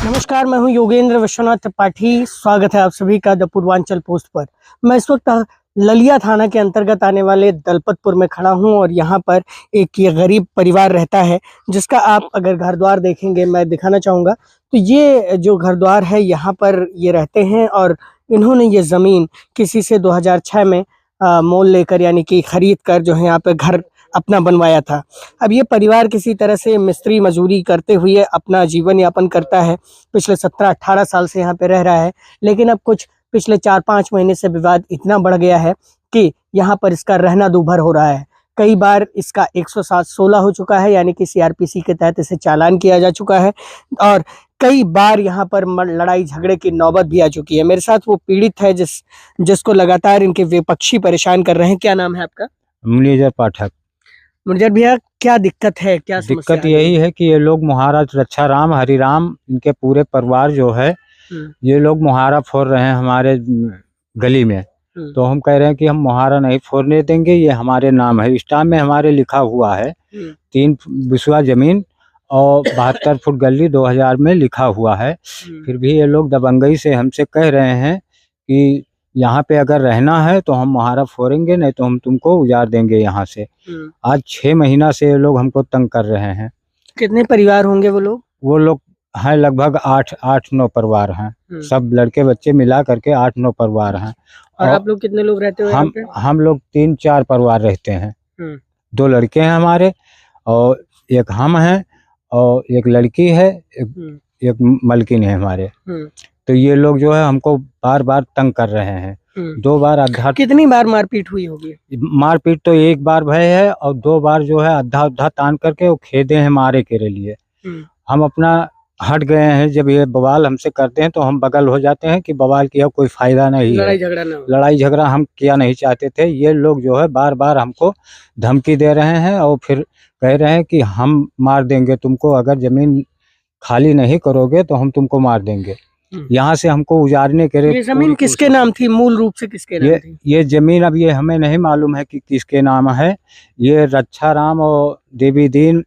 नमस्कार, मैं हूं योगेंद्र विश्वनाथ त्रिपाठी। स्वागत है आप सभी का द पूर्वांचल पोस्ट पर। मैं इस वक्त ललिया थाना के अंतर्गत आने वाले दलपतपुर में खड़ा हूं और यहां पर एक ये गरीब परिवार रहता है जिसका आप अगर घर द्वार देखेंगे, मैं दिखाना चाहूँगा। तो ये जो घर द्वार है यहाँ पर ये रहते हैं और इन्होंने ये ज़मीन किसी से 2006 में मोल लेकर यानी कि खरीद कर जो है यहाँ पे घर अपना बनवाया था। अब ये परिवार किसी तरह से मिस्त्री मजदूरी करते हुए अपना जीवन यापन करता है। पिछले 17-18 साल से यहाँ पे रह रहा है, लेकिन अब कुछ पिछले 4-5 महीने से विवाद इतना बढ़ गया है कि यहाँ पर इसका रहना दूभर हो रहा है। कई बार इसका 107-16 हो चुका है, यानी कि सीआरपीसी के तहत इसे चालान किया जा चुका है और कई बार यहाँ पर लड़ाई झगड़े की नौबत भी आ चुकी है। मेरे साथ वो पीड़ित है जिसको लगातार इनके विपक्षी परेशान कर रहे हैं। क्या नाम है आपका? मुरलीधर पाठक। मुरलीधर भैया, क्या दिक्कत है, क्या समस्या दिक्कत यही है कि ये लोग मुहारा रक्षाराम हरिराम इनके पूरे परिवार जो है ये लोग मुहारा फोड़ रहे हैं हमारे गली में। तो हम कह रहे हैं कि हम मुहारा नहीं फोड़ने देंगे, ये हमारे नाम है। स्टाम्प में हमारे लिखा हुआ है 3 बिस्वा जमीन और 72 फुट गली 2000 में लिखा हुआ है। फिर भी ये लोग दबंगई से हमसे कह रहे हैं कि यहाँ पे अगर रहना है तो हम मुहारा फोड़ेंगे, नहीं तो हम तुमको उजाड़ देंगे यहाँ से। आज 6 महीना से ये लोग हमको तंग कर रहे हैं। कितने परिवार होंगे वो लोग? वो लोग हैं लगभग 8-9 परिवार हैं। सब लड़के बच्चे मिला करके 8-9 परिवार हैं। और आप लोग कितने लोग रहते हो यहाँ पे? हम लोग 3-4 परिवार रहते हैं। 2 लड़के हैं हमारे और एक हम हैं और एक लड़की है, एक मलकिन है हमारे। तो ये लोग जो है हमको बार बार तंग कर रहे हैं। 2 बार आधा। कितनी बार मारपीट हुई होगी? मारपीट तो 1 बार भय है और 2 बार जो है आधा तान करके वो खेदे हैं मारे के लिए। हम अपना हट गए हैं। जब ये बवाल हमसे करते हैं तो हम बगल हो जाते हैं कि बवाल किया कोई फायदा नहीं है, लड़ाई झगड़ा हम किया नहीं चाहते थे। ये लोग जो है बार बार हमको धमकी दे रहे हैं और फिर कह रहे हैं कि हम मार देंगे तुमको, अगर जमीन खाली नहीं करोगे तो हम तुमको मार देंगे। यहाँ से हमको उजाड़ने के लिए। ये जमीन किसके नाम थी? मूल रूप से किसके नाम थी? ये जमीन अब ये हमें नहीं मालूम है कि किसके नाम है। ये रक्षाराम और देवी दीन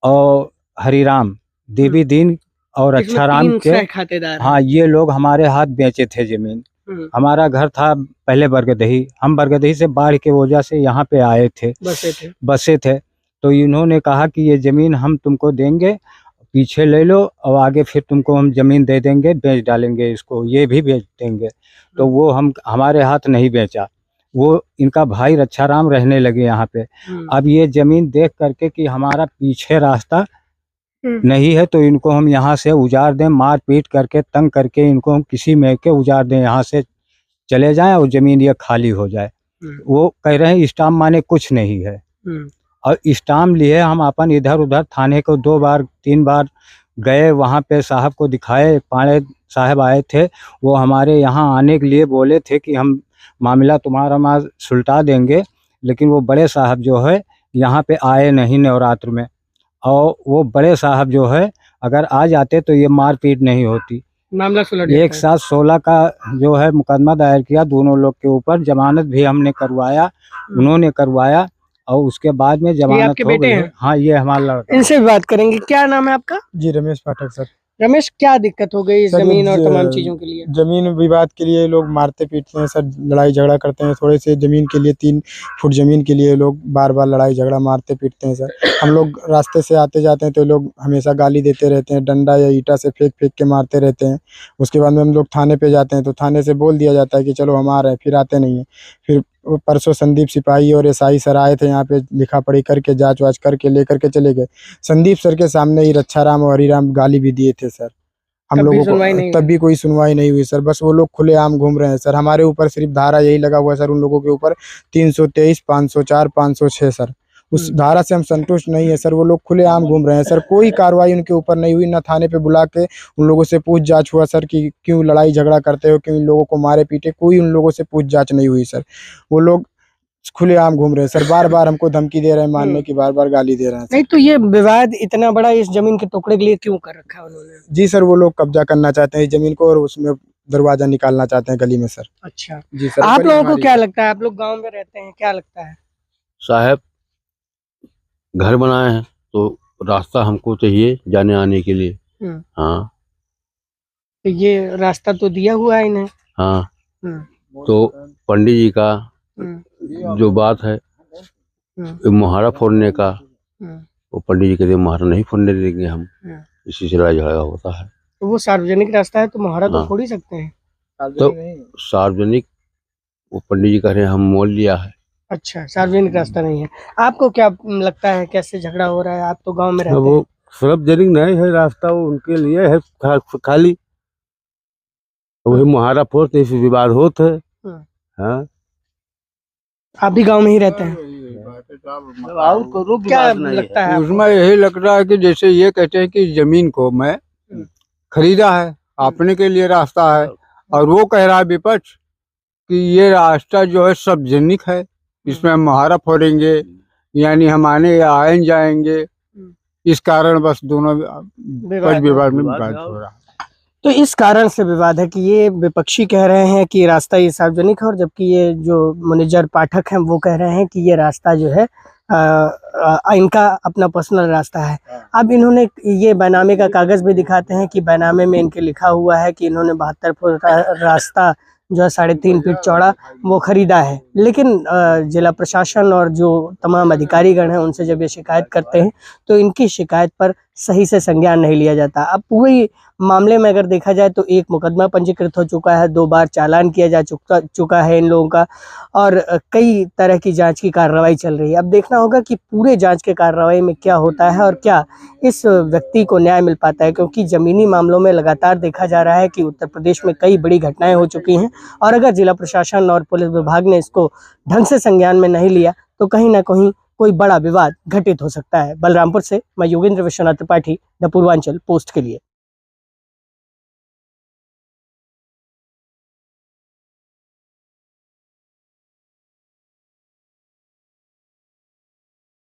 और हरिराम, देवी दीन और रक्षाराम के खातेदार। हाँ, ये लोग हमारे हाथ बेचे थे जमीन। हमारा घर था पहले बरगदही, हम बरगदही से बाढ़ के वजह से यहाँ पे आए थे, बसे थे। तो इन्होंने कहा कि ये जमीन हम तुमको देंगे, पीछे ले लो और आगे फिर तुमको हम जमीन दे देंगे, बेच डालेंगे इसको, ये भी बेच देंगे। तो वो हमारे हाथ नहीं बेचा, वो इनका भाई रक्षाराम रहने लगे यहाँ पे। अब ये जमीन देख करके कि हमारा पीछे रास्ता नहीं है तो इनको हम यहाँ से उजाड़ दें, मार पीट करके तंग करके इनको हम किसी में के उजाड़ दें, यहाँ से चले जाएं और जमीन ये खाली हो जाए। वो कह रहे हैं स्टाम्प माने कुछ नहीं है। और स्टाम्प लिए हम अपन इधर उधर थाने को 2 बार 3 बार गए, वहाँ पे साहब को दिखाए। पाणे साहब आए थे, वो हमारे यहाँ आने के लिए बोले थे कि हम मामला तुम्हारा सुलटा देंगे, लेकिन वो बड़े साहब जो है यहाँ पे आए नहीं नवरात्र में। और वो बड़े साहब जो है अगर आ जाते तो ये मारपीट नहीं होती। मामला सुलट 1/7/16 का जो है मुकदमा दायर किया दोनों लोग के ऊपर। जमानत भी हमने करवाया, उन्होंने करवाया और उसके बाद में जमानत हो गई। हाँ, ये हमारा लड़का। इनसे भी बात करेंगे। क्या नाम है आपका? जी, रमेश पाठक सर। रमेश, क्या दिक्कत हो गई जमीन और तमाम चीजों के लिए? जमीन विवाद के लिए लोग मारते पीटते हैं सर, लड़ाई झगड़ा करते हैं। थोड़े से जमीन के लिए 3 फुट जमीन के लिए लोग बार बार लड़ाई झगड़ा मारते पीटते हैं सर। हम लोग रास्ते से आते जाते हैं तो लोग हमेशा गाली देते रहते हैं, डंडा या ईंटा से फेंक फेंक के मारते रहते हैं। उसके बाद में हम लोग थाने पे जाते हैं तो थाने से बोल दिया जाता है कि चलो हम आ रहे हैं, फिर आते नहीं है। फिर परसों संदीप सिपाही और एसआई सर आए थे यहाँ पे, लिखा पढ़ी करके जांच वाच करके लेकर के चले गए। संदीप सर के सामने ही रक्षाराम और हरिराम गाली भी दिए थे सर हम लोगों को, तब भी कोई सुनवाई नहीं हुई सर। बस वो लोग खुलेआम घूम रहे हैं सर। हमारे ऊपर सिर्फ धारा यही लगा हुआ है सर, उन लोगों के ऊपर 323, 504, 506 सर। उस धारा से हम संतुष्ट नहीं है सर। वो लोग खुलेआम घूम रहे हैं सर, कोई कार्रवाई उनके ऊपर नहीं हुई। ना थाने पे बुला के उन लोगों से पूछ जांच हुआ सर कि क्यों लड़ाई झगड़ा करते हो, क्यों इन लोगों को मारे पीटे, कोई उन लोगों से पूछ जांच नहीं हुई सर। वो लोग खुलेआम घूम रहे हैं सर, बार बार हमको धमकी दे रहे हैं मारने की, बार बार गाली दे रहे हैं। नहीं तो ये विवाद इतना बड़ा इस जमीन के टुकड़े के लिए क्यों कर रखा है उन्होंने? जी सर, वो लोग कब्जा करना चाहते हैं इस जमीन को और उसमें दरवाजा निकालना चाहते हैं गली में सर। अच्छा जी सर। आप लोगों को क्या लगता है? आप लोग गांव में रहते हैं, क्या लगता है? साहब घर बनाए हैं तो रास्ता हमको चाहिए जाने आने के लिए। हाँ, तो ये रास्ता तो दिया हुआ है इन्हें। हाँ, हम्म, तो पंडित जी का हम्म, जो बात है ये मुहारा फोड़ने का, हम्म, वो पंडित जी कहते हैं मुहारा नहीं फोड़ने देंगे हम, हम्म। इसी से लड़ाई झगड़ा होता है। तो वो सार्वजनिक रास्ता है तो मुहारा तो हाँ। फोड़ ही सकते हैं। तो सार्वजनिक वो पंडित जी कह रहे हैं हम मोल लिया है। अच्छा, सार्वजनिक रास्ता नहीं है। आपको क्या लगता है कैसे झगड़ा हो रहा है? आप तो गांव में रहते वो हैं। सार्वजनिक नहीं है रास्ता, वो उनके लिए है खाली, वही मुहारा फोड़ते इसी विवाद होते है। हम्म। हाँ, आप भी गांव में ही रहते हैं। क्या लगता है आपको? उसमें यही लग रहा है कि जैसे ये कहते हैं कि जमीन को मैं खरीदा है, अपने के लिए रास्ता है, और वो कह रहा है विपक्ष कि ये रास्ता जो है सार्वजनिक है, इसमें हम मुहारा फोड़ेंगे, यानी हम आने आए जाएंगे, इस कारण बस दोनों विवाद में विवाद हो रहा है। तो इस कारण से विवाद है कि ये विपक्षी कह रहे हैं कि रास्ता ये सार्वजनिक है, और जबकि ये जो मुनिजर पाठक हैं वो कह रहे हैं कि ये रास्ता जो है इनका अपना पर्सनल रास्ता है। अब इन्होंने ये बैनामे का कागज भी दिखाते हैं कि बैनामे में इनके लिखा हुआ है कि इन्होंने 72 फुट रास्ता जो है 3.5 फीट चौड़ा वो खरीदा है। लेकिन जिला प्रशासन और जो तमाम अधिकारीगण हैं उनसे जब ये शिकायत करते हैं तो इनकी शिकायत पर सही से संज्ञान नहीं लिया जाता। अब पूरी मामले में अगर देखा जाए तो एक मुकदमा पंजीकृत हो चुका है, 2 बार चालान किया जा चुका है इन लोगों का, और कई तरह की जांच की कार्रवाई चल रही है। अब देखना होगा कि पूरे जांच के कार्रवाई में क्या होता है और क्या इस व्यक्ति को न्याय मिल पाता है, क्योंकि ज़मीनी मामलों में लगातार देखा जा रहा है कि उत्तर प्रदेश में कई बड़ी घटनाएं हो चुकी हैं, और अगर जिला प्रशासन और पुलिस विभाग ने इसको ढंग से संज्ञान में नहीं लिया तो कहीं ना कहीं कोई बड़ा विवाद घटित हो सकता है। बलरामपुर से मैं योगेंद्र विश्वनाथ त्रिपाठी, द पूर्वांचल पोस्ट के लिए।